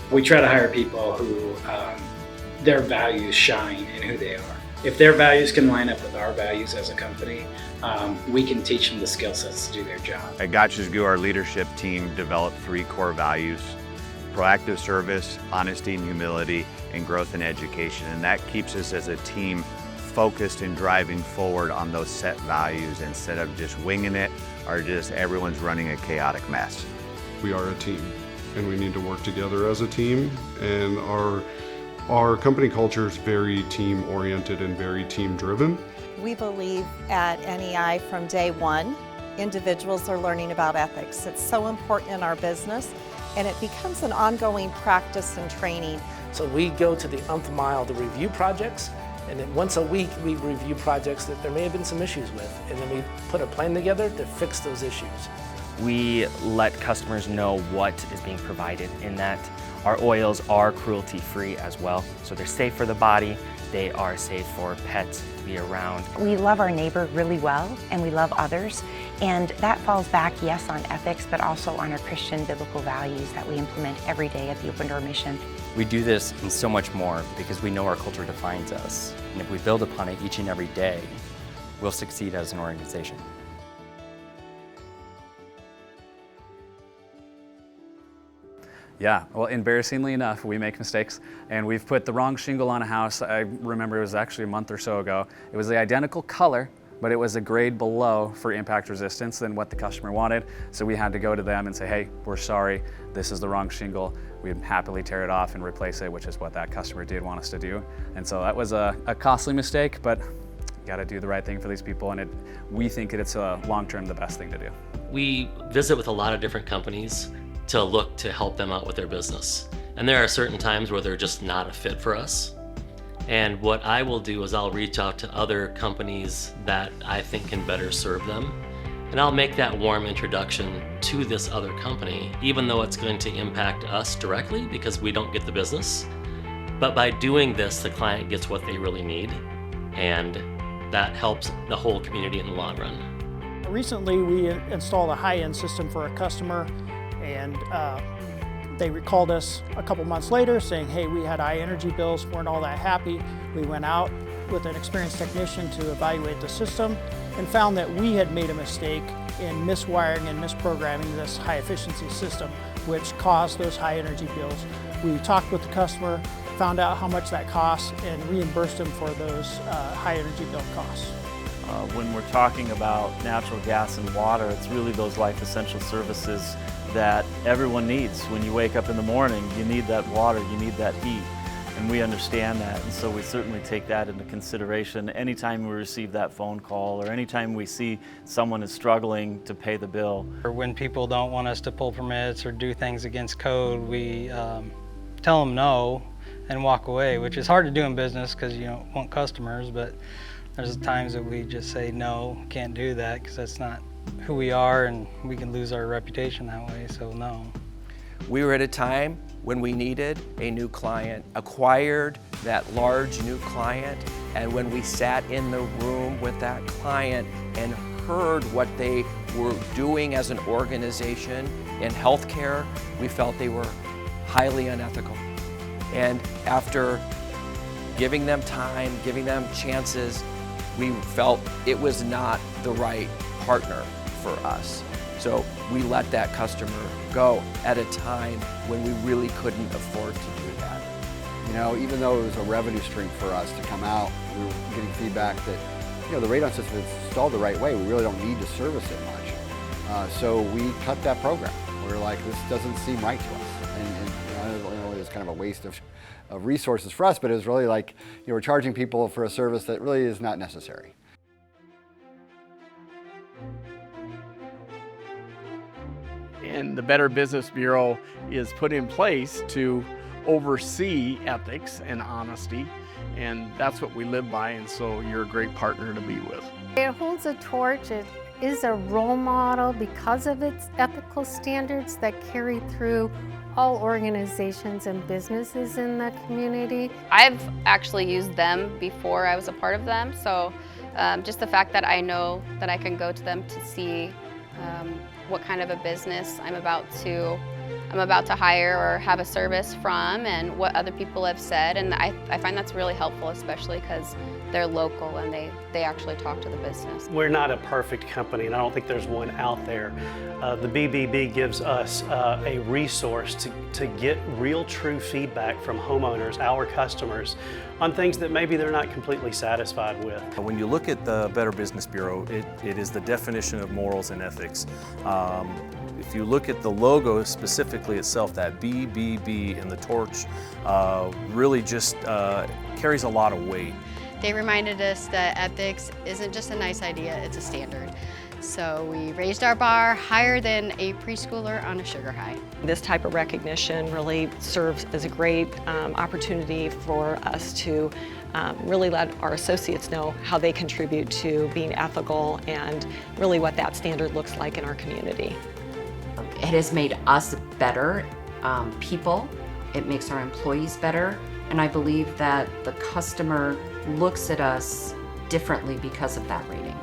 We try to hire people who their values shine in who they are. If their values can line up with our values as a company, we can teach them the skill sets to do their job. At Gotchas Goo, our leadership team developed 3 core values: proactive service, honesty and humility, and growth and education. And that keeps us as a team focused and driving forward on those set values instead of just winging it or just everyone's running a chaotic mess. We are a team and we need to work together as a team, and our company culture is very team oriented and very team driven. We believe at NEI from day one, individuals are learning about ethics. It's so important in our business, and it becomes an ongoing practice and training. So we go to the nth mile to review projects, and then once a week we review projects that there may have been some issues with, and then we put a plan together to fix those issues. We let customers know what is being provided in that. Our oils are cruelty-free as well, so they're safe for the body, they are safe for pets to be around. We love our neighbor really well, and we love others, and that falls back, yes, on ethics, but also on our Christian biblical values that we implement every day at the Open Door Mission. We do this and so much more because we know our culture defines us, and if we build upon it each and every day, we'll succeed as an organization. Yeah, well, embarrassingly enough, we make mistakes, and we've put the wrong shingle on a house. I remember it was actually a month or so ago. It was the identical color, but it was a grade below for impact resistance than what the customer wanted. So we had to go to them and say, hey, we're sorry, this is the wrong shingle. We'd happily tear it off and replace it, which is what that customer did want us to do. And so that was a costly mistake, but got to do the right thing for these people, and we think it's long-term the best thing to do. We visit with a lot of different companies to look to help them out with their business. And there are certain times where they're just not a fit for us. And what I will do is I'll reach out to other companies that I think can better serve them. And I'll make that warm introduction to this other company, even though it's going to impact us directly because we don't get the business. But by doing this, the client gets what they really need. And that helps the whole community in the long run. Recently, we installed a high-end system for a customer, and they recalled us a couple months later saying, hey, we had high energy bills, weren't all that happy. We went out with an experienced technician to evaluate the system and found that we had made a mistake in miswiring and misprogramming this high efficiency system, which caused those high energy bills. We talked with the customer, found out how much that cost, and reimbursed them for those high energy bill costs. When we're talking about natural gas and water, it's really those life essential services that everyone needs. When you wake up in the morning, you need that water, you need that heat, and we understand that, and so we certainly take that into consideration anytime we receive that phone call or anytime we see someone is struggling to pay the bill. Or when people don't want us to pull permits or do things against code, we tell them no and walk away, which is hard to do in business because you don't want customers, but there's times that we just say no, can't do that because that's not who we are, and we can lose our reputation that way, so no. We were at a time when we needed a new client, acquired that large new client, and when we sat in the room with that client and heard what they were doing as an organization in healthcare, we felt they were highly unethical. And after giving them time, giving them chances, we felt it was not the right partner for us. So we let that customer go at a time when we really couldn't afford to do that. You know, even though it was a revenue stream for us to come out, we were getting feedback that, you know, the radon system is installed the right way. We really don't need to service it much. So we cut that program. We were like, this doesn't seem right to us. And you know, it was kind of a waste of resources for us, but it was really like, you know, we're charging people for a service that really is not necessary. And the Better Business Bureau is put in place to oversee ethics and honesty, and that's what we live by, and so you're a great partner to be with. It holds a torch. It is a role model because of its ethical standards that carry through all organizations and businesses in the community. I've actually used them before I was a part of them, so just the fact that I know that I can go to them to see what kind of a business I'm about to I'm about to hire or have a service from and what other people have said, and I find that's really helpful, especially because they're local and they actually talk to the business. We're not a perfect company, and I don't think there's one out there. The BBB gives us a resource to get real, true feedback from homeowners, our customers, on things that maybe they're not completely satisfied with. When you look at the Better Business Bureau, it is the definition of morals and ethics. If you look at the logo specifically itself, that BBB and the torch really just carries a lot of weight. They reminded us that ethics isn't just a nice idea, it's a standard. So we raised our bar higher than a preschooler on a sugar high. This type of recognition really serves as a great opportunity for us to really let our associates know how they contribute to being ethical and really what that standard looks like in our community. It has made us better people. It makes our employees better. And I believe that the customer looks at us differently because of that rating.